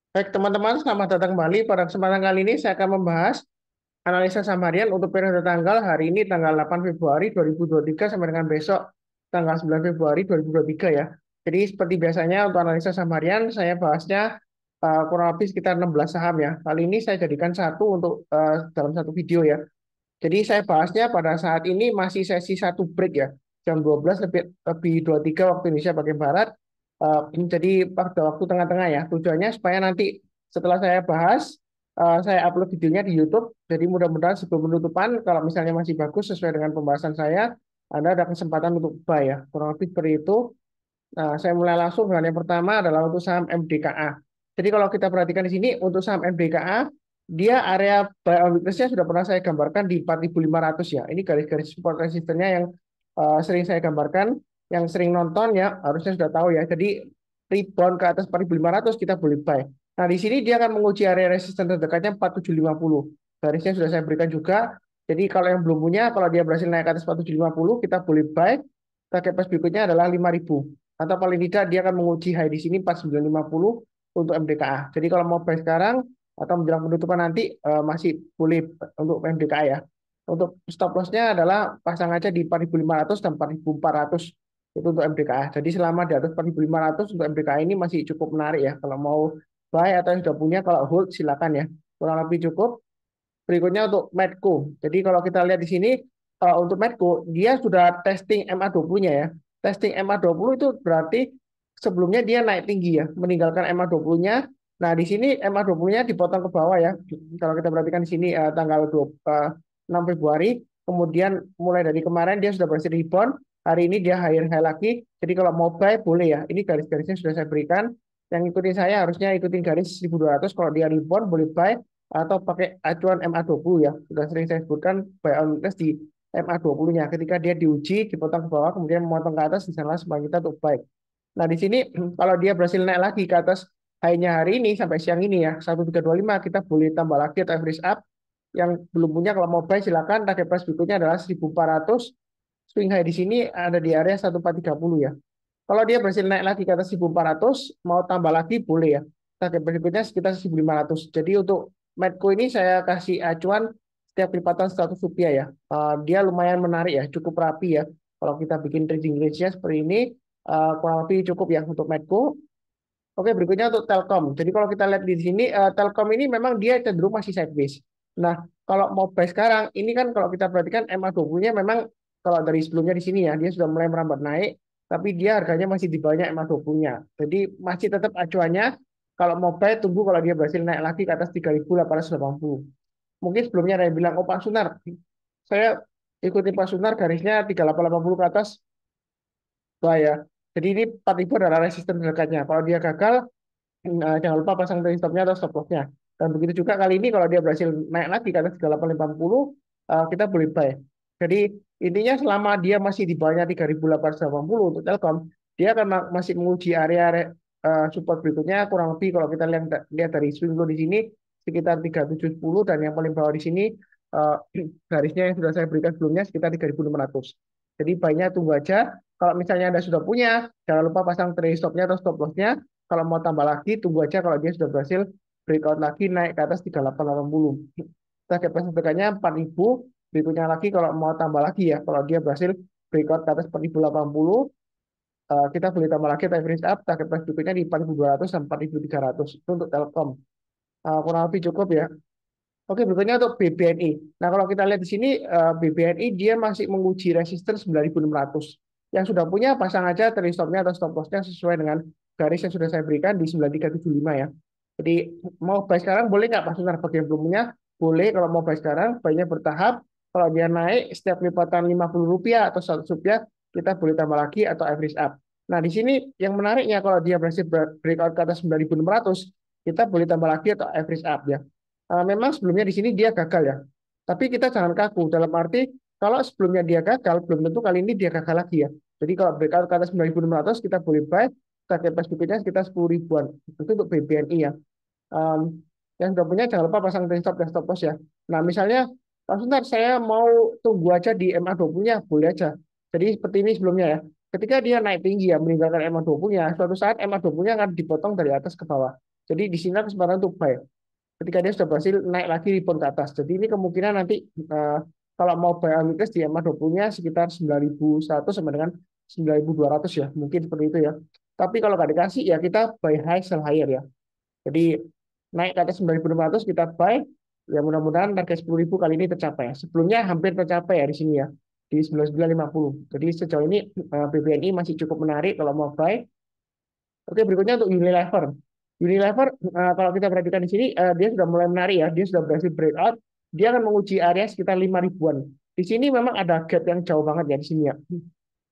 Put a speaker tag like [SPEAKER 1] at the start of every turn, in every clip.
[SPEAKER 1] Baik, teman-teman, selamat datang kembali. Pada kesempatan kali ini saya akan membahas analisa saham harian untuk periode tanggal hari ini tanggal 8 Februari 2023 sampai dengan besok tanggal 9 Februari 2023 ya. Jadi seperti biasanya untuk analisa saham harian saya bahasnya kurang lebih sekitar 16 saham ya. Kali ini saya jadikan satu untuk dalam satu video ya. Jadi saya bahasnya pada saat ini masih sesi satu break ya, jam 12 lebih 23 waktu Indonesia bagian Barat. Jadi pada waktu tengah-tengah ya. Tujuannya supaya nanti setelah saya bahas, saya upload videonya di YouTube. Jadi mudah-mudahan sebelum penutupan, kalau misalnya masih bagus sesuai dengan pembahasan saya, Anda ada kesempatan untuk buy ya. Kurang lebih seperti itu. Nah, saya mulai langsung dengan yang pertama adalah untuk saham MDKA. Jadi kalau kita perhatikan di sini untuk saham MDKA, dia area buy on weakness-nya sudah pernah saya gambarkan di 4.500 ya. Ini garis-garis support resistennya yang sering saya gambarkan, yang sering nonton ya harusnya sudah tahu ya. Jadi rebound ke atas 4.500 kita boleh buy. Nah, di sini dia akan menguji area resisten terdekatnya 4.750. Garisnya sudah saya berikan juga. Jadi kalau yang belum punya, kalau dia berhasil naik ke atas 4.750, kita boleh buy. Target price berikutnya adalah 5.000 atau paling tidak dia akan menguji high di sini 4950 untuk MDKA. Jadi kalau mau buy sekarang atau menjelang penutupan nanti masih boleh untuk MDKA ya. Untuk stop loss-nya adalah pasang aja di 4.500 dan 4.400 itu untuk MDKA. Jadi selama di atas 4.500 untuk MDKA ini masih cukup menarik ya. Kalau mau buy atau yang sudah punya kalau hold silakan ya. Kurang lebih cukup. Berikutnya untuk Medco. Jadi kalau kita lihat di sini untuk Medco dia sudah testing MA20-nya ya. Testing MA20 itu berarti sebelumnya dia naik tinggi ya, meninggalkan MA20-nya. Nah, di sini MA20-nya dipotong ke bawah ya. Kalau kita perhatikan di sini tanggal 6 Februari, kemudian mulai dari kemarin dia sudah berhasil rebound. Hari ini dia high lagi. Jadi kalau mau buy boleh ya. Ini garis-garisnya sudah saya berikan. Yang ikutin saya harusnya ikutin garis 1.200. Kalau dia rebound boleh buy atau pakai acuan MA20 ya. Sudah sering saya sebutkan buy on weakness di MA20-nya. Ketika dia diuji, dipotong ke bawah, kemudian memotong ke atas, di sana sebagai kita untuk buy. Nah, di sini kalau dia berhasil naik lagi ke atas high-nya hari ini sampai siang ini ya, 1325 kita boleh tambah lagi atau average up. Yang belum punya kalau mau buy silakan, target price berikutnya adalah 1.400. Swing high di sini ada di area 1430 ya. Kalau dia berhasil naik lagi ke atas 1.400, mau tambah lagi boleh ya. Target berikutnya sekitar 1.500. Jadi untuk Medco ini saya kasih acuan setiap lipatan 100 rupiah ya. Dia lumayan menarik ya, cukup rapi ya. Kalau kita bikin trading range-nya seperti ini, kurang lebih cukup ya untuk Medco. Oke, berikutnya untuk Telkom. Jadi kalau kita lihat di sini, Telkom ini memang dia cenderung masih sideways. Nah, kalau mau buy sekarang, ini kan kalau kita perhatikan MA20-nya memang kalau dari sebelumnya di sini ya, dia sudah mulai merambat naik, tapi dia harganya masih di bawahnya MA20-nya. Jadi masih tetap acuannya, kalau mau buy tunggu kalau dia berhasil naik lagi ke atas 3.880. Mungkin sebelumnya ada yang bilang, oh Pak Sunar, saya ikuti Pak Sunar garisnya 3880 ke atas, wah ya. Jadi ini 4.000 adalah resisten terdekatnya. Kalau dia gagal, jangan lupa pasang trailing stopnya atau stop lossnya. Dan begitu juga kali ini kalau dia berhasil naik lagi ke atas 3850, kita boleh buy. Jadi intinya selama dia masih di bawahnya 3.880 untuk Telkom, dia akan masih menguji area support berikutnya kurang lebih kalau kita lihat dari swing low di sini sekitar 3710 dan yang paling bawah di sini eh, garisnya yang sudah saya berikan sebelumnya sekitar 3.600. Jadi baiknya tunggu aja. Kalau misalnya Anda sudah punya, jangan lupa pasang trailing stopnya atau stop lossnya. Kalau mau tambah lagi, tunggu aja kalau dia sudah berhasil breakout lagi naik ke atas 3880. Target price terdekatnya 4.000. Berikutnya lagi kalau mau tambah lagi ya, kalau dia berhasil breakout ke atas 4.080, kita boleh tambah lagi average up. Target price berikutnya di 4.200 dan 4.300. Itu untuk Telkom. Kurang lebih cukup ya. Oke, berikutnya untuk BBNI. Nah, kalau kita lihat di sini, BBNI dia masih menguji resisten 9.600. Yang sudah punya, pasang aja trailing stopnya atau stop lossnya sesuai dengan garis yang sudah saya berikan di 9375 ya. Jadi, mau buy sekarang boleh nggak Pak Sunar? Bagi yang belum punya, boleh kalau mau buy sekarang, buy-nya bertahap. Kalau dia naik, setiap lipatan Rp50 atau Rp100, kita boleh tambah lagi atau average up. Nah, di sini yang menariknya, kalau dia berhasil breakout ke atas 9.600, kita boleh tambah lagi atau average up ya. Memang sebelumnya di sini dia gagal ya. Tapi kita jangan kaku dalam arti kalau sebelumnya dia gagal, belum tentu kali ini dia gagal lagi ya. Jadi kalau breakout ke atas 9.600 kita boleh buy, target price berikutnya sekitar 10 ribuan. Itu untuk BBNI ya. Um, yang sudah punya jangan lupa pasang trailing stop dan stop loss ya. Nah misalnya, Pak Suntar saya mau tunggu aja di MA20-nya, boleh aja. Jadi seperti ini sebelumnya ya. Ketika dia naik tinggi ya, meninggalkan MA20-nya, suatu saat MA20-nya akan dipotong dari atas ke bawah. Jadi di sini kesempatan untuk buy. Ketika dia sudah berhasil naik lagi rebound ke atas. Jadi ini kemungkinan nanti kalau mau buy on weakness di MA20-nya sekitar 9.100 sampai dengan 9.200 ya. Mungkin seperti itu ya. Tapi kalau nggak dikasih ya kita buy high, sell higher ya. Jadi naik ke atas 9.600 kita buy. Ya mudah-mudahan target 10.000 kali ini tercapai. Sebelumnya hampir tercapai ya di sini ya. Di 9950. Jadi sejauh ini BBNI masih cukup menarik kalau mau buy. Oke, berikutnya untuk Unilever. Unilever, kalau kita perhatikan di sini, dia sudah mulai menarik ya. Dia sudah berhasil breakout. Dia akan menguji area sekitar 5 ribuan. Di sini memang ada gap yang jauh banget ya di sini ya.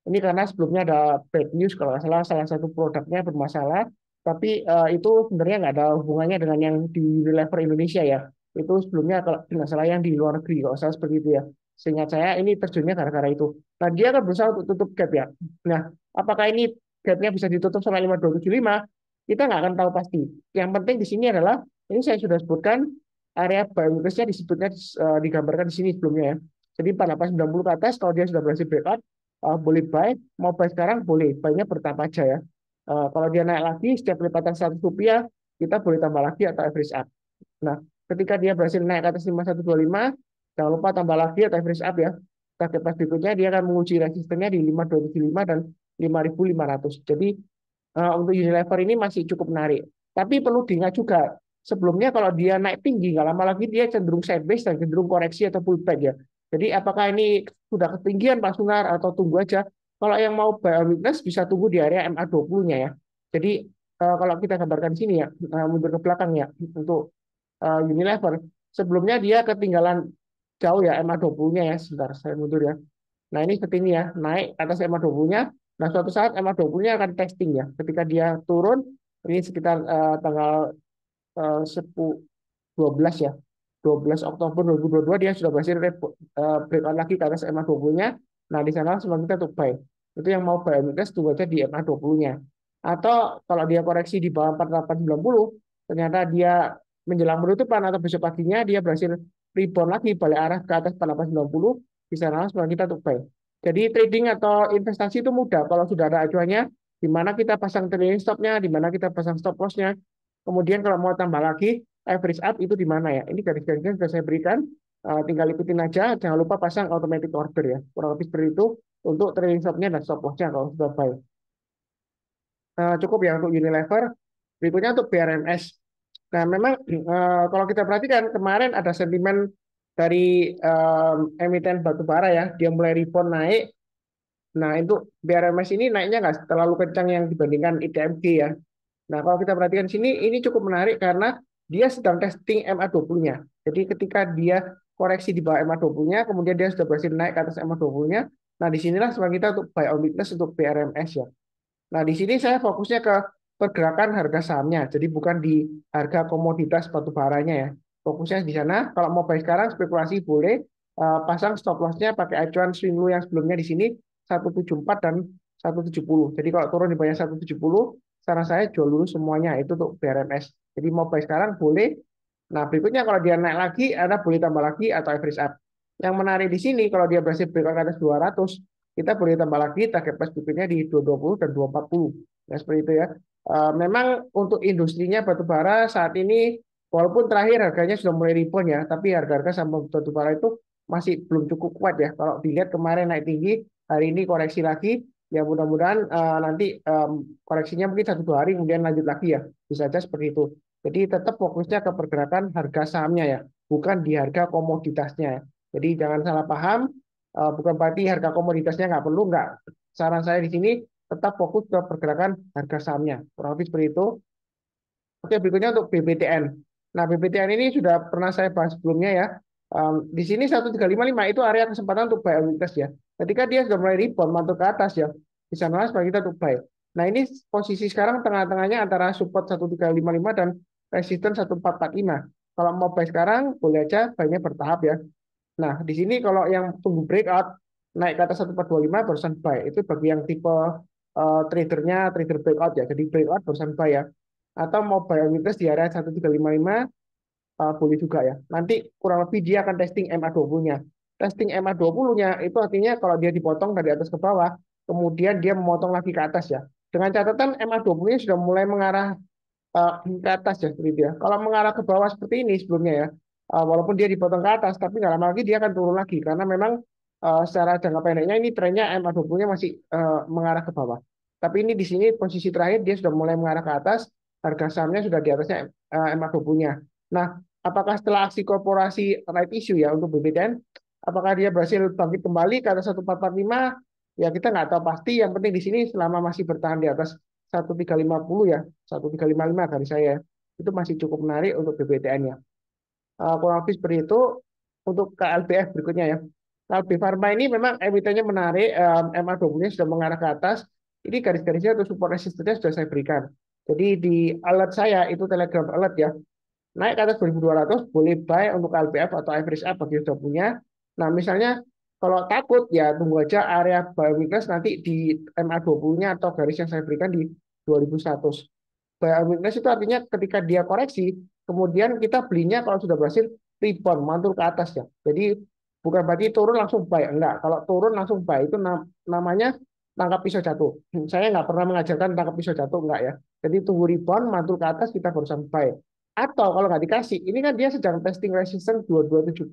[SPEAKER 1] Ini karena sebelumnya ada bad news kalau nggak salah salah satu produknya bermasalah, tapi itu sebenarnya nggak ada hubungannya dengan yang di Unilever Indonesia ya. Itu sebelumnya kalau nggak salah yang di luar negeri kalau salah seperti itu ya. Seingat saya ini terjunnya gara-gara itu. Nah dia kan berusaha untuk tutup gap ya. Nah apakah ini gapnya bisa ditutup sampai 5275? Kita nggak akan tahu pasti. Yang penting di sini adalah ini saya sudah sebutkan area buy disebutnya digambarkan di sini sebelumnya ya. Jadi 4890 ke atas kalau dia sudah berhasil breakout boleh buy, mau buy sekarang boleh, buy-nya bertahap aja ya. Kalau dia naik lagi setiap lipatan 100 rupiah, kita boleh tambah lagi atau average up. Nah, ketika dia berhasil naik ke atas 5225, jangan lupa tambah lagi atau average up ya. Target pas berikutnya dia akan menguji resistennya di 5275 dan 5500. Jadi untuk Unilever ini masih cukup menarik. Tapi perlu diingat juga, sebelumnya kalau dia naik tinggi, nggak lama lagi dia cenderung sideways dan cenderung koreksi atau pullback ya. Jadi apakah ini sudah ketinggian Pak Sunar atau tunggu aja? Kalau yang mau buy on weakness bisa tunggu di area MA20-nya ya. Jadi kalau kita gambarkan di sini ya, mundur ke belakang ya, untuk Unilever. Sebelumnya dia ketinggalan jauh ya MA20-nya ya. Sebentar, saya mundur ya. Nah, ini seperti ini ya, naik atas MA20-nya. Nah, suatu saat MA20-nya akan testing ya. Ketika dia turun, ini sekitar tanggal 10, 12 ya. 12 Oktober 2022 dia sudah berhasil breakout lagi ke atas MA20-nya. Nah, di sana semua kita untuk buy. Itu yang mau buy emiten tunggu aja di MA20-nya. Atau kalau dia koreksi di bawah 4890, ternyata dia menjelang penutupan atau besok paginya dia berhasil rebound lagi balik arah ke atas 4890, di sana semua kita untuk buy. Jadi trading atau investasi itu mudah kalau sudah ada acuannya, di mana kita pasang trailing stopnya, di mana kita pasang stop loss-nya. Kemudian kalau mau tambah lagi, average up itu di mana ya? Ini garis-garisnya sudah saya berikan. Tinggal ikutin aja. Jangan lupa pasang automatic order ya. Kurang lebih seperti itu untuk trailing stop-nya dan stop loss-nya kalau sudah buy. Cukup ya untuk Unilever. Berikutnya untuk BRMS. Nah, memang kalau kita perhatikan kemarin ada sentimen dari emiten batubara ya. Dia mulai rebound naik. Nah, itu BRMS ini naiknya nggak terlalu kencang yang dibandingkan ITMG ya. Nah, kalau kita perhatikan sini, ini cukup menarik karena dia sedang testing MA20-nya. Jadi ketika dia koreksi di bawah MA20-nya, kemudian dia sudah berhasil naik ke atas MA20-nya, nah disinilah sebenarnya kita untuk buy on weakness untuk BRMS ya. Nah, di sini saya fokusnya ke pergerakan harga sahamnya, jadi bukan di harga komoditas batu baranya ya. Fokusnya di sana, kalau mau buy sekarang spekulasi boleh, pasang stop loss-nya pakai acuan swing low yang sebelumnya di sini 174 dan 170. Jadi kalau turun di bawah 170, saran saya jual dulu semuanya itu untuk BRMS. Jadi mau buy sekarang boleh. Nah, berikutnya kalau dia naik lagi, Anda boleh tambah lagi atau average up. Yang menarik di sini kalau dia berhasil breakout ke atas 200, kita boleh tambah lagi target price berikutnya di 220 dan 240. Ya, seperti itu ya. Memang untuk industrinya batubara saat ini walaupun terakhir harganya sudah mulai rebound ya, tapi harga-harga saham batubara itu masih belum cukup kuat ya. Kalau dilihat kemarin naik tinggi, hari ini koreksi lagi, ya mudah-mudahan nanti koreksinya mungkin 1-2 hari kemudian lanjut lagi ya. Bisa saja seperti itu. Jadi tetap fokusnya ke pergerakan harga sahamnya ya, bukan di harga komoditasnya ya. Jadi jangan salah paham, bukan berarti harga komoditasnya nggak perlu, nggak. Saran saya di sini tetap fokus ke pergerakan harga sahamnya. Kurang lebih seperti itu. Oke, berikutnya untuk BBTN. Nah, BBTN ini sudah pernah saya bahas sebelumnya ya. Di sini 1355 itu area kesempatan untuk buy on weakness ya. Ketika dia sudah mulai rebound mantul ke atas ya, di sana sebagai kita untuk buy. Nah, ini posisi sekarang tengah-tengahnya antara support 1355 dan resistance 1445. Kalau mau buy sekarang, boleh aja buy-nya bertahap ya. Nah, di sini kalau yang tunggu breakout naik ke atas 1425 barusan buy. Itu bagi yang tipe tradernya trader breakout ya. Jadi breakout barusan buy ya. Atau mau buy on weakness di area 1355 boleh juga ya. Nanti kurang lebih dia akan testing MA20-nya. Testing MA20-nya itu artinya kalau dia dipotong dari atas ke bawah, kemudian dia memotong lagi ke atas ya. Dengan catatan MA20-nya sudah mulai mengarah ke atas ya seperti itu ya. Kalau mengarah ke bawah seperti ini sebelumnya ya, walaupun dia dipotong ke atas, tapi nggak lama lagi dia akan turun lagi karena memang secara jangka pendeknya ini trennya MA20-nya masih mengarah ke bawah. Tapi ini di sini posisi terakhir dia sudah mulai mengarah ke atas, harga sahamnya sudah di atasnya MA20-nya. Nah, apakah setelah aksi korporasi right issue ya untuk BBTN, apakah dia berhasil bangkit kembali ke atas 1445? Ya kita nggak tahu pasti. Yang penting di sini selama masih bertahan di atas 1350 ya, 1355 dari saya. Itu masih cukup menarik untuk BBTN-nya. Kurang lebih seperti itu untuk KLBF berikutnya ya. KLB Pharma ini memang emitennya menarik, MA20-nya sudah mengarah ke atas. Ini garis-garisnya atau support resistance sudah saya berikan. Jadi di alert saya itu Telegram alert ya. Naik ke atas 1200 boleh buy untuk KLBF atau average up bagi yang sudah punya. Nah, misalnya kalau takut ya tunggu aja area buy weakness nanti di MA20-nya atau garis yang saya berikan di 2100. Buy weakness itu artinya ketika dia koreksi, kemudian kita belinya kalau sudah berhasil rebound, mantul ke atas ya. Jadi bukan berarti turun langsung buy, enggak. Kalau turun langsung buy itu namanya tangkap pisau jatuh. Saya nggak pernah mengajarkan tangkap pisau jatuh, enggak ya. Jadi tunggu rebound, mantul ke atas, kita barusan buy. Atau kalau nggak dikasih, ini kan dia sedang testing resistance 2270.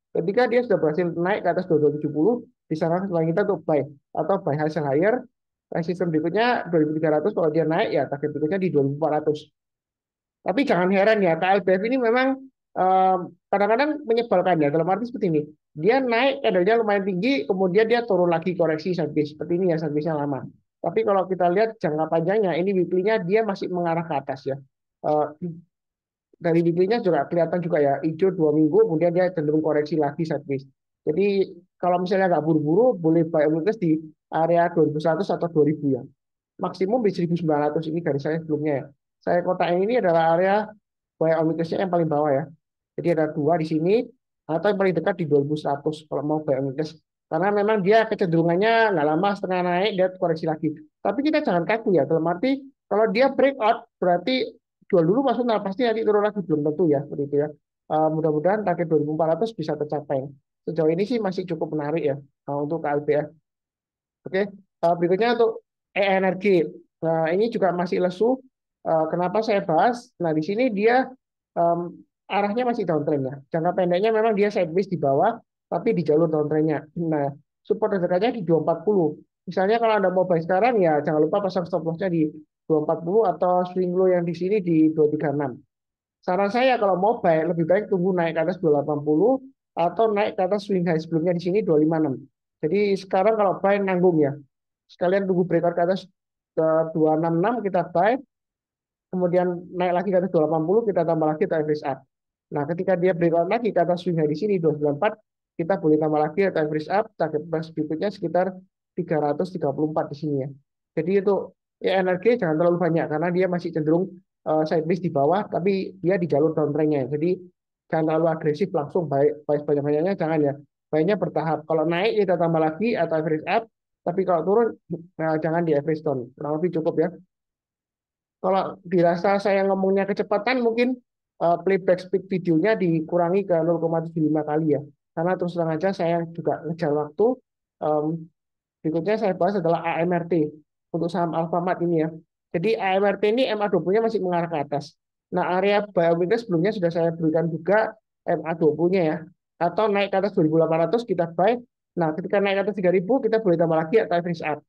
[SPEAKER 1] Ketika dia sudah berhasil naik ke atas 2270, disarankan setelah kita untuk buy atau buy hasil higher. Resistance berikutnya 2300, kalau dia naik ya target berikutnya di 2400. Tapi jangan heran ya, KLBF ini memang eh, kadang-kadang menyebalkan ya, dalam arti seperti ini. Dia naik candlenya lumayan tinggi, kemudian dia turun lagi koreksi sideways. Seperti ini ya, sideways-nya lama. Tapi kalau kita lihat jangka panjangnya, ini weekly-nya dia masih mengarah ke atas ya. Eh, dari weekly-nya juga kelihatan juga ya, hijau 2 minggu, kemudian dia cenderung koreksi lagi sideways. Jadi kalau misalnya nggak buru-buru, boleh buy weakness di area 2100 atau 2000 ya. Maksimum di 1900 ini dari saya sebelumnya ya. Saya kotak ini adalah area buy weakness-nya yang paling bawah ya. Jadi ada dua di sini, atau yang paling dekat di 2100 kalau mau buy weakness. Karena memang dia kecenderungannya nggak lama setengah naik, dia koreksi lagi. Tapi kita jangan kaku ya, dalam arti kalau dia breakout, berarti jual dulu masuk, nah pasti nanti turun lagi, belum tentu ya, seperti itu ya. Mudah-mudahan target 2400 bisa tercapai. Sejauh ini sih masih cukup menarik ya untuk KLBF. Oke, berikutnya untuk ENRG. Nah, ini juga masih lesu. Kenapa saya bahas? Nah, di sini dia em, arahnya masih downtrend ya. Jangka pendeknya memang dia sideways di bawah, tapi di jalur downtrendnya. Nah, support dekatnya di 240. Misalnya kalau Anda mau buy sekarang ya jangan lupa pasang stop loss-nya di 240 atau swing low yang di sini di 236. Saran saya kalau mau buy lebih baik tunggu naik ke atas 280 atau naik ke atas swing high sebelumnya di sini 256. Jadi sekarang kalau buy nanggung ya. Sekalian tunggu breakout ke atas ke 266 kita buy, kemudian naik lagi ke atas 280 kita tambah lagi atau average up. Nah, ketika dia breakout lagi ke atas swing high di sini 294, kita boleh tambah lagi atau average up, target price berikutnya sekitar 334 di sini ya. Jadi itu ya energi jangan terlalu banyak karena dia masih cenderung sideways di bawah tapi dia di jalur downtrendnya. Jadi jangan terlalu agresif langsung baik banyak-banyaknya jangan ya. Baiknya bertahap. Kalau naik kita tambah lagi atau average up, tapi kalau turun jangan di average down. Kurang lebih cukup ya. Kalau dirasa saya ngomongnya kecepatan, mungkin playback speed videonya dikurangi ke 0,75 kali ya. Karena terus terang aja saya juga ngejar waktu. Em, Berikutnya saya bahas adalah AMRT untuk saham Alfamart ini ya. Jadi AMRT ini MA20-nya masih mengarah ke atas. Nah, area buy weakness sebelumnya sudah saya berikan juga MA20-nya ya. Atau naik ke atas 2800 kita buy. Nah, ketika naik ke atas 3000 kita boleh tambah lagi atau average up.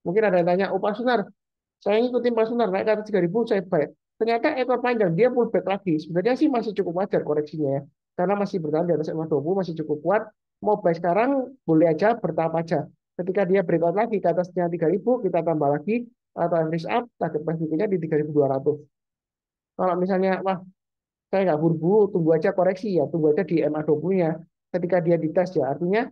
[SPEAKER 1] Mungkin ada yang tanya, oh Pak Sunar, saya ngikutin Pak Sunar naik ke atas 3000 saya buy. Ternyata ekor panjang dia pullback lagi. Sebenarnya sih masih cukup wajar koreksinya ya. Karena masih bertahan di atas MA20 masih cukup kuat. Mau buy sekarang boleh aja bertahap aja. Ketika dia breakout lagi ke atasnya 3000 kita tambah lagi atau average up target price berikutnya di 3200. Kalau misalnya wah saya nggak buru-buru tunggu aja koreksi ya, tunggu aja di MA20-nya. Ketika dia dites ya artinya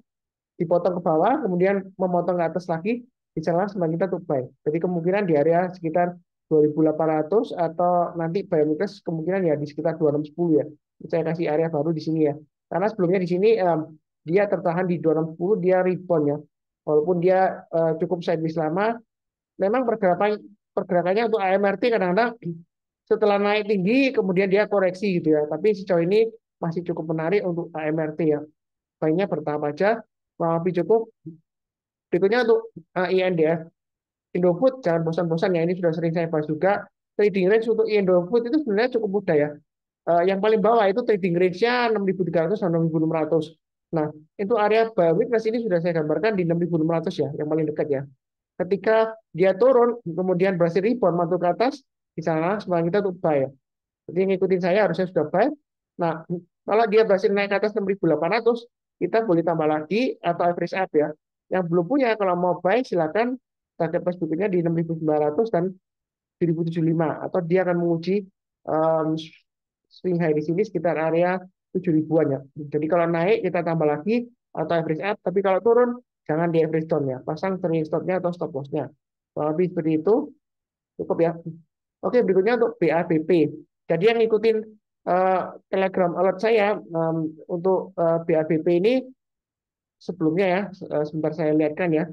[SPEAKER 1] dipotong ke bawah, kemudian memotong ke atas lagi, dicelah semakin kita tuh buy. Jadi kemungkinan di area sekitar 2800 atau nanti buy weakness kemungkinan ya di sekitar 2610 ya. Saya kasih area baru di sini ya. Karena sebelumnya di sini dia tertahan di 2610, dia rebound ya. Walaupun dia cukup sideways lama, memang pergerakannya untuk AMRT kadang-kadang setelah naik tinggi kemudian dia koreksi gitu ya. Tapi sejauh ini masih cukup menarik untuk AMRT ya. Baiknya bertahap aja, tapi cukup. Berikutnya untuk INDF, Indofood jangan bosan-bosan ya, ini sudah sering saya bahas juga. trading range untuk Indofood itu sebenarnya cukup mudah ya. Yang paling bawah itu trading range-nya 6.300 sampai 6.600. Nah, itu area buy weakness ini sudah saya gambarkan di 6.600 ya, yang paling dekat ya. Ketika dia turun, kemudian berhasil rebound mantul ke atas, di sana semangat kita untuk buy ya. Jadi yang ngikutin saya harusnya sudah buy. Nah, kalau dia berhasil naik ke atas 6.800, kita boleh tambah lagi atau average up ya. Yang belum punya, kalau mau buy silakan target price berikutnya di 6.900 dan 7.075 atau dia akan menguji um, swing high di sini sekitar area 7.000-an ya. Jadi kalau naik kita tambah lagi atau average up, tapi kalau turun jangan di average down ya. Pasang trailing stop-nya atau stop loss-nya. Kalau lebih seperti itu cukup ya. Oke, berikutnya untuk BABP. Jadi yang ngikutin Telegram alert saya untuk BABP ini sebelumnya ya, sebentar saya lihatkan ya.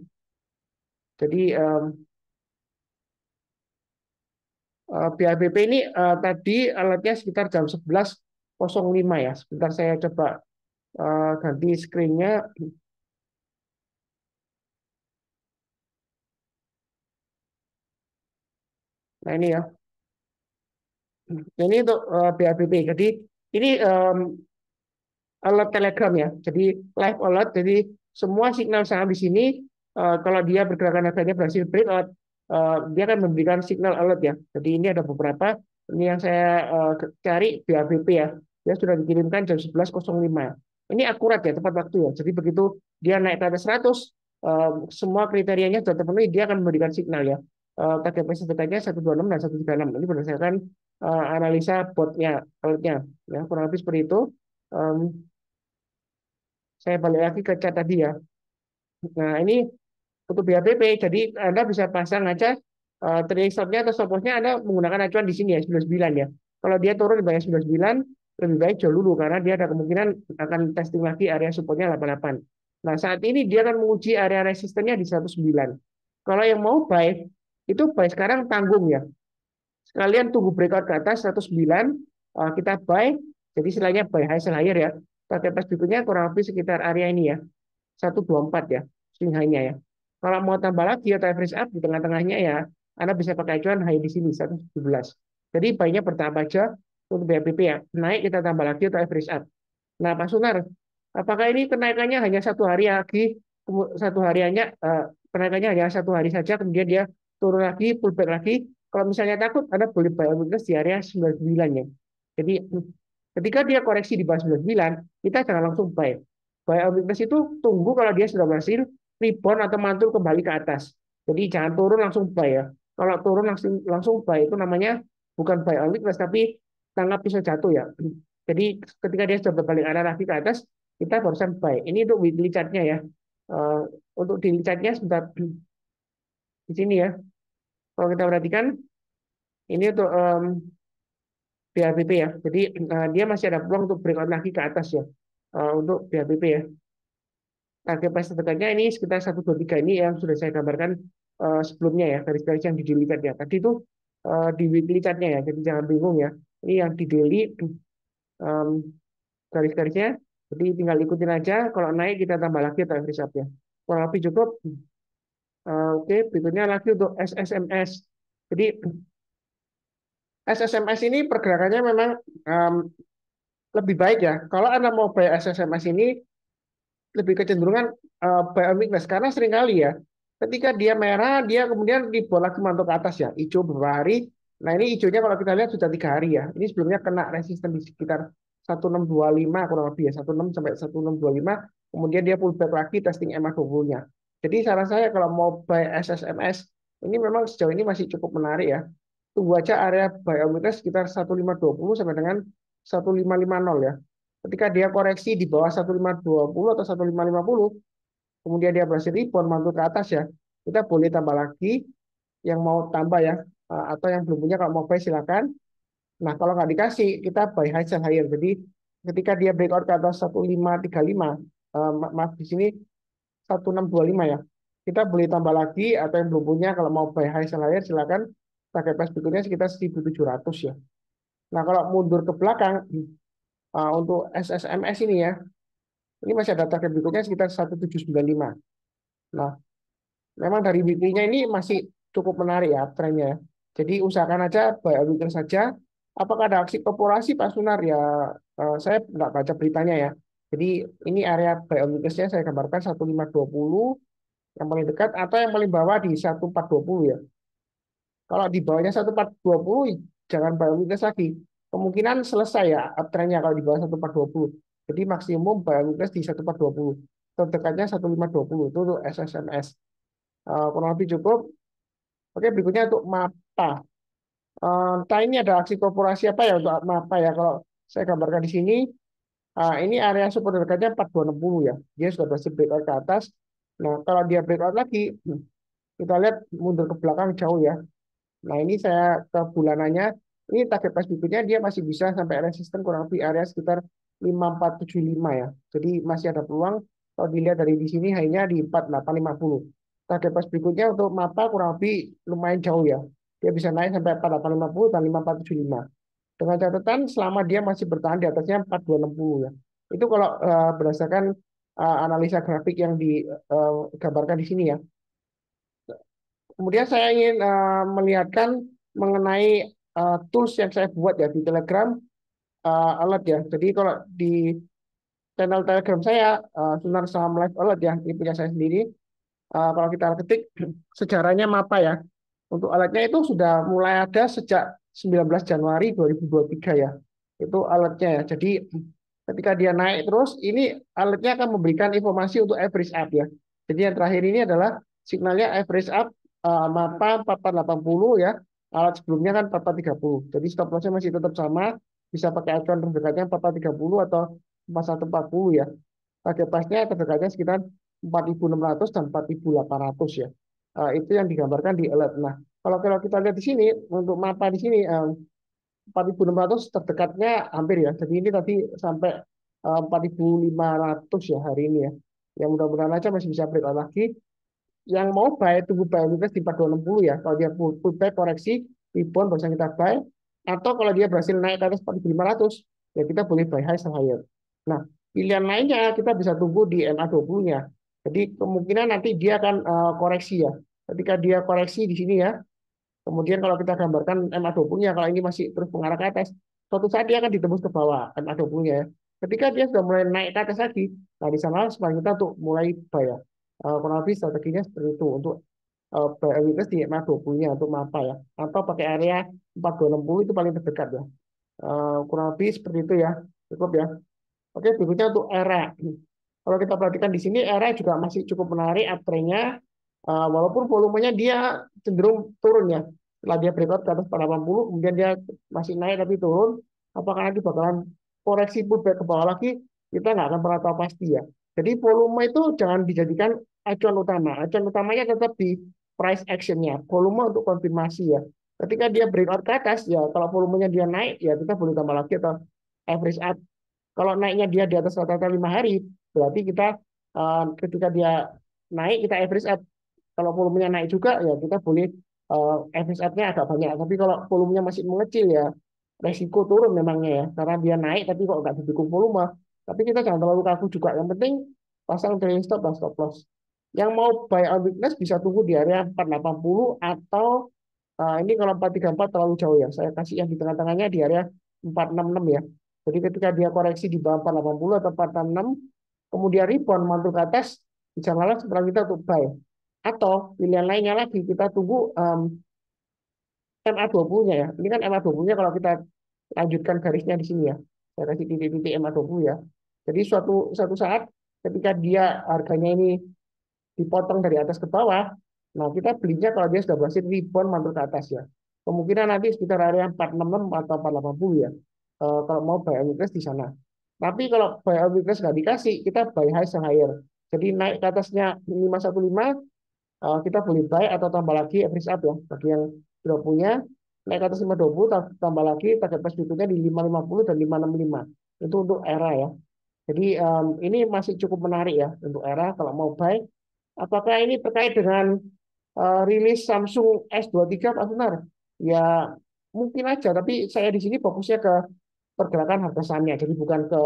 [SPEAKER 1] Jadi BABP ini tadi alatnya sekitar jam 11.05 ya. Sebentar saya coba ganti screen-nya. Nah ini ya. Nah, ini untuk BABP. Jadi ini alert Telegram ya. Jadi live alert. Jadi semua signal saham di sini kalau dia pergerakan harganya berhasil breakout, dia akan memberikan signal alert ya. Jadi ini ada beberapa. Ini yang saya cari BABP ya. Dia sudah dikirimkan jam 11.05. Ini akurat ya, tepat waktu ya. Jadi begitu dia naik ke atas 100, semua kriterianya sudah terpenuhi, dia akan memberikan signal ya. Target price dekatnya 126 dan 136. Ini berdasarkan analisa botnya, alertnya. Ya, kurang lebih seperti itu. Um, saya balik lagi ke chat tadi ya. Nah, ini untuk BHPP, jadi Anda bisa pasang aja trading stop-nya atau stop loss-nya Anda menggunakan acuan di sini ya, 99 ya. Kalau dia turun di bawah 99, lebih baik jual dulu karena dia ada kemungkinan akan testing lagi area support-nya 88. Nah, saat ini dia akan menguji area resistennya di 109. Kalau yang mau buy, itu buy sekarang tanggung ya. Sekalian tunggu breakout ke atas 109, kita buy, jadi istilahnya buy high sell higher ya. Target price berikutnya kurang lebih sekitar area ini ya, 124 ya, swing high-nya ya. Kalau mau tambah lagi atau average up di tengah-tengahnya ya, Anda bisa pakai acuan high di sini 117. Jadi buy-nya bertahap aja untuk BHPP ya. Naik kita tambah lagi atau average up. Nah, Pak Sunar, apakah ini kenaikannya hanya satu hari lagi, satu hariannya kenaikannya hanya satu hari saja, kemudian dia turun lagi, pullback lagi. Kalau misalnya takut, Anda boleh buy weakness di area 99 ya. Jadi ketika dia koreksi di bawah 99, kita jangan langsung buy. Buy weakness itu tunggu kalau dia sudah berhasil rebound atau mantul kembali ke atas. Jadi jangan turun langsung buy ya. Kalau turun langsung langsung buy itu namanya bukan buy on weakness tapi tangkap pisau jatuh ya. Jadi ketika dia sudah berbalik arah lagi ke atas, kita barusan buy. Ini untuk weekly chart-nya ya. Uh, untuk daily chart-nya sebentar di sini ya. Kalau kita perhatikan, ini untuk BHBP ya. Jadi dia masih ada peluang untuk breakout lagi ke atas ya. Untuk BHBP ya. Target price terdekatnya ini sekitar 123 ini yang sudah saya gambarkan sebelumnya ya, garis-garis yang di daily chart ya. Tadi itu di weekly chart-nya ya, jadi jangan bingung ya. Ini yang di daily um, garis-garisnya, jadi tinggal ikutin aja. Kalau naik kita tambah lagi atau average up ya. Kurang lebih cukup. Oke, berikutnya lagi untuk SSMS. Jadi SSMS ini pergerakannya memang um, lebih baik ya. Kalau Anda mau buy SSMS ini lebih kecenderungan buy on weakness karena seringkali ya ketika dia merah dia kemudian dibolak mantul ke atas ya hijau beberapa hari. Nah ini hijaunya kalau kita lihat sudah 3 hari ya. Ini sebelumnya kena resisten di sekitar 1625 kurang lebih ya 16 sampai 1625. Kemudian dia pullback lagi testing EMA 20-nya. Jadi saran saya kalau mau buy SSMS ini memang sejauh ini masih cukup menarik ya. Tunggu aja area buy on weakness sekitar 1520 sampai dengan 1550 ya. Ketika dia koreksi di bawah 1520 atau 1550, kemudian dia berhasil rebound mantul ke atas ya, kita boleh tambah lagi yang mau tambah ya, atau yang belum punya kalau mau buy silakan. Nah kalau nggak dikasih, kita buy high sell higher. Jadi ketika dia breakout ke atas 1535, maaf di sini 1625 ya, kita boleh tambah lagi atau yang belum punya kalau mau buy high sell higher silakan. Target price berikutnya sekitar 1700 ya. Nah kalau mundur ke belakang untuk SSMS ini ya, ini masih ada target berikutnya sekitar 1795. Nah, memang dari weekly-nya ini masih cukup menarik ya trennya. Jadi usahakan aja buy on weakness saja. Apakah ada aksi korporasi Pak Sunar? Ya, saya nggak baca beritanya ya. Jadi ini area buy on weakness-nya saya gambarkan 1520 yang paling dekat atau yang paling bawah di 1420 ya. Kalau di bawahnya 1420 jangan buy on weakness lagi. Kemungkinan selesai ya uptrend-nya kalau di bawah 1420. Jadi maksimum buy on weakness di 1420. Terdekatnya 1520 itu untuk SSMS. Kurang lebih cukup. Oke, berikutnya untuk MAPA. Entah ini ada aksi korporasi apa ya untuk MAPA ya. Kalau saya gambarkan di sini, ini area support dekatnya 4260 ya. Dia sudah berhasil breakout ke atas. Nah, kalau dia breakout lagi, kita lihat mundur ke belakang jauh ya. Nah, ini saya ke bulanannya. Ini target price berikutnya dia masih bisa sampai resisten kurang lebih area sekitar 5475 ya. Jadi masih ada peluang kalau dilihat dari di sini hanya di 4850. Target price berikutnya untuk MAPA kurang lebih lumayan jauh ya. Dia bisa naik sampai 4850 dan 5475. Dengan catatan selama dia masih bertahan di atasnya 4260 ya. Itu kalau berdasarkan analisa grafik yang digambarkan di sini ya. Kemudian saya ingin melihatkan mengenai tools yang saya buat ya di Telegram alert ya. Jadi kalau di channel Telegram saya Sunar Saham Live Alert ya, ini punya saya sendiri. Kalau kita ketik sejarahnya MAPA ya. Untuk alatnya itu sudah mulai ada sejak 19 Januari 2023 ya. Itu alatnya ya. Jadi ketika dia naik terus, ini alatnya akan memberikan informasi untuk average up ya. Jadi yang terakhir ini adalah signalnya average up MAPA 4480 ya. Alat sebelumnya kan 4430. Jadi stop lossnya masih tetap sama. Bisa pakai acuan terdekatnya 4430 atau 4140 ya. Target price-nya terdekatnya sekitar 4.600 dan 4.800 ya. Itu yang digambarkan di alert. Nah, kalau kita lihat di sini untuk mata di sini 4.600 terdekatnya hampir ya. Jadi ini tadi sampai 4.500 ya hari ini ya. Yang mudah-mudahan aja masih bisa breakout lagi. Yang mau buy tunggu buy weakness di 4260 ya. Kalau dia pullback koreksi rebound barusan kita buy. Atau kalau dia berhasil naik ke atas 4.500 ya kita boleh buy high sell higher. Nah, pilihan lainnya kita bisa tunggu di MA20-nya. Jadi kemungkinan nanti dia akan koreksi ya. Ketika dia koreksi di sini ya, kemudian kalau kita gambarkan MA20-nya, kalau ini masih terus mengarah ke atas, suatu saat dia akan ditembus ke bawah MA20-nya ya. Ketika dia sudah mulai naik ke atas lagi, nah di sana sepanjang kita untuk mulai buy ya. Kurang lebih strateginya seperti itu untuk buy weakness di MA20-nya untuk MAPA ya. Atau pakai area 4260 itu paling terdekat ya. Kurang lebih seperti itu ya. Cukup ya. Oke, berikutnya untuk era. Kalau kita perhatikan di sini, era juga masih cukup menarik uptrend-nya. Walaupun volumenya dia cenderung turun ya. Setelah dia breakout ke atas 480, kemudian dia masih naik tapi turun. Apakah nanti bakalan koreksi pullback ke bawah lagi? Kita nggak akan pernah tahu pasti ya. Jadi volume itu jangan dijadikan acuan utama. Acuan utamanya tetap di price action-nya. Volume untuk konfirmasi ya. Ketika dia breakout ke atas, ya kalau volumenya dia naik, ya kita boleh tambah lagi atau average up. Kalau naiknya dia di atas rata-rata 5 hari, berarti kita ketika dia naik kita average up. Kalau volumenya naik juga ya kita boleh average up-nya agak banyak. Tapi kalau volumenya masih mengecil ya resiko turun memangnya ya. Karena dia naik tapi kok nggak didukung volume. Tapi kita jangan terlalu kaku juga. Yang penting pasang trailing stop dan stop loss. Yang mau buy on weakness bisa tunggu di area 480 atau ini kalau 434 terlalu jauh ya. Saya kasih yang di tengah-tengahnya di area 466 ya. Jadi ketika dia koreksi di bawah 480 atau 466, kemudian rebound mantul ke atas, janganlah setelah kita untuk buy. Atau pilihan lainnya lagi, kita tunggu MA20-nya ya. Ini kan MA20-nya kalau kita lanjutkan garisnya di sini ya. Saya kasih titik-titik MA20 ya. Jadi suatu saat ketika dia harganya ini dipotong dari atas ke bawah, nah kita belinya kalau dia sudah berhasil rebound mantul ke atas ya. Kemungkinan nanti sekitar area 466 atau 480 ya. Kalau mau buy on weakness di sana. Tapi kalau buy on weakness nggak dikasih, kita buy high sell higher. Jadi naik ke atasnya 515, kita boleh buy atau tambah lagi average up ya. Bagi yang sudah punya, naik ke atas 520, tambah lagi target price berikutnya di 550 dan 565. Itu untuk era ya. Jadi ini masih cukup menarik ya untuk era kalau mau buy. Apakah ini terkait dengan rilis Samsung S23 Pak Sunar? Ya mungkin aja, tapi saya di sini fokusnya ke pergerakan harga sahamnya, jadi bukan ke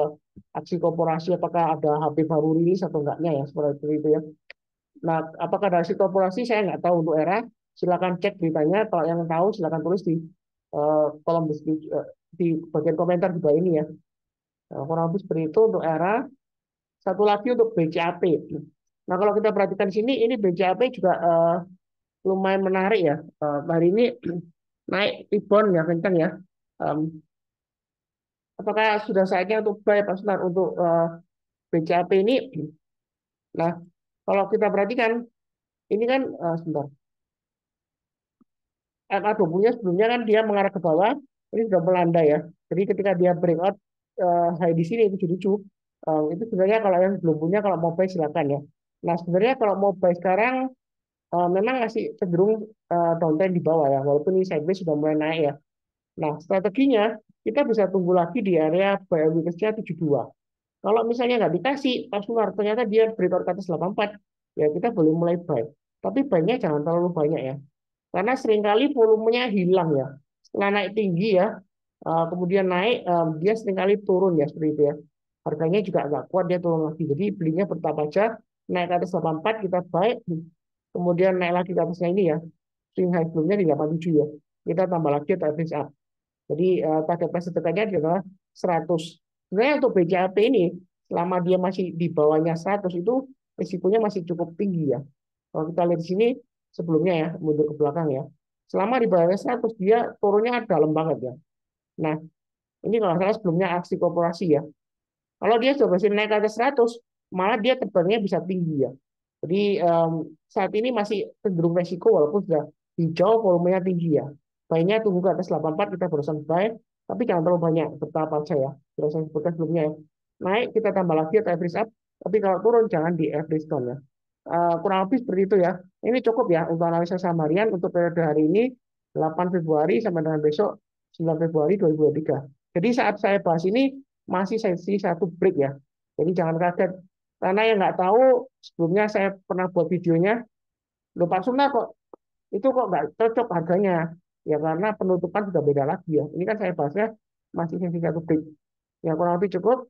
[SPEAKER 1] aksi korporasi apakah ada HP baru rilis atau enggaknya ya seperti itu ya. Nah, apakah ada aksi korporasi saya nggak tahu untuk era. Silakan cek beritanya. Kalau yang tahu silakan tulis di kolom deskripsi, di bagian komentar di bawah ini ya. Nah, kurang lebih seperti itu untuk era. Satu lagi untuk BCAP. Nah, kalau kita perhatikan di sini, ini BCAP juga lumayan menarik ya. Hari ini naik rebound ya kencang ya. Em, Apakah sudah saatnya untuk buy Pak Sunar untuk BCAP ini? Nah, kalau kita perhatikan, ini kan sebentar. MA20-nya sebelumnya kan dia mengarah ke bawah, ini sudah melandai ya. Jadi ketika dia breakout high di sini itu lucu. Itu sebenarnya kalau yang belum punya kalau mau buy silakan ya. Nah sebenarnya kalau mau buy sekarang memang masih cenderung downtrend di bawah ya, walaupun ini sideways sudah mulai naik ya. Nah strateginya kita bisa tunggu lagi di area buy weakness-nya 72. Kalau misalnya nggak dikasih pas keluar ternyata dia breakout ke atas 84, ya kita boleh mulai buy. Tapi buy-nya jangan terlalu banyak ya. Karena seringkali volumenya hilang ya. Setelah naik tinggi ya, kemudian naik, dia seringkali turun ya seperti itu ya. Harganya juga agak kuat, dia turun lagi. Jadi belinya bertahap aja, naik ke atas 84 kita buy, kemudian naik lagi ke atasnya ini ya. Swing high sebelumnya di 87 ya. Kita tambah lagi atau average up. Jadi target price terdekat adalah 100. Sebenarnya untuk BCAP ini, selama dia masih di bawahnya 100 itu risikonya masih cukup tinggi ya. Kalau kita lihat di sini sebelumnya ya, mundur ke belakang ya. Selama di bawah 100 dia turunnya dalam banget ya. Nah, ini kalau salah sebelumnya aksi korporasi ya. Kalau dia sudah berhasil naik ke atas 100, malah dia terbangnya bisa tinggi ya. Jadi saat ini masih cenderung resiko walaupun sudah hijau volumenya tinggi ya. Baiknya tunggu ke atas 84 kita berusaha buy, tapi jangan terlalu banyak, bertahap aja ya. Sudah saya sebutkan sebelumnya ya. Naik kita tambah lagi atau average up, tapi kalau turun jangan di average down ya. Kurang lebih seperti itu ya. Ini cukup ya untuk analisa saham harian untuk periode hari ini 8 Februari sampai dengan besok 9 Februari 2023. Jadi saat saya bahas ini masih sesi satu break ya. Jadi jangan kaget. Karena yang nggak tahu sebelumnya saya pernah buat videonya, loh Pak Sumna kok itu kok nggak cocok harganya? Ya karena penutupan sudah beda lagi ya. Ini kan saya bahasnya masih sesi satu break. Ya kurang lebih cukup.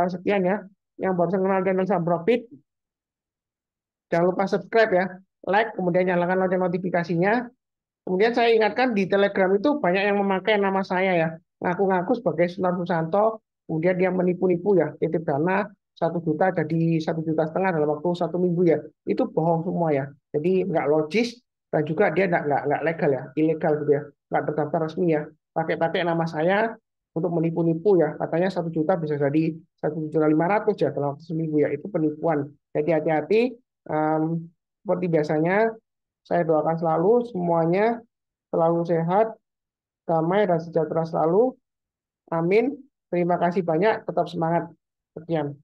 [SPEAKER 1] Sekian ya. Yang baru kenal channel Saham Profit, jangan lupa subscribe ya, like, kemudian nyalakan lonceng notifikasinya. Kemudian saya ingatkan di Telegram itu banyak yang memakai nama saya ya, ngaku-ngaku sebagai Sunar Susanto, kemudian dia menipu-nipu ya, titip dana 1 juta jadi 1,5 juta dalam waktu 1 minggu ya, itu bohong semua ya. Jadi nggak logis dan juga dia nggak legal ya, ilegal gitu ya, nggak terdaftar resmi ya. Pakai-pakai nama saya untuk menipu-nipu ya, katanya 1 juta bisa jadi 1,5 juta ya dalam waktu seminggu ya, itu penipuan. Jadi hati-hati. Seperti biasanya saya doakan selalu semuanya selalu sehat, damai, dan sejahtera selalu. Amin. Terima kasih banyak. Tetap semangat. Sekian.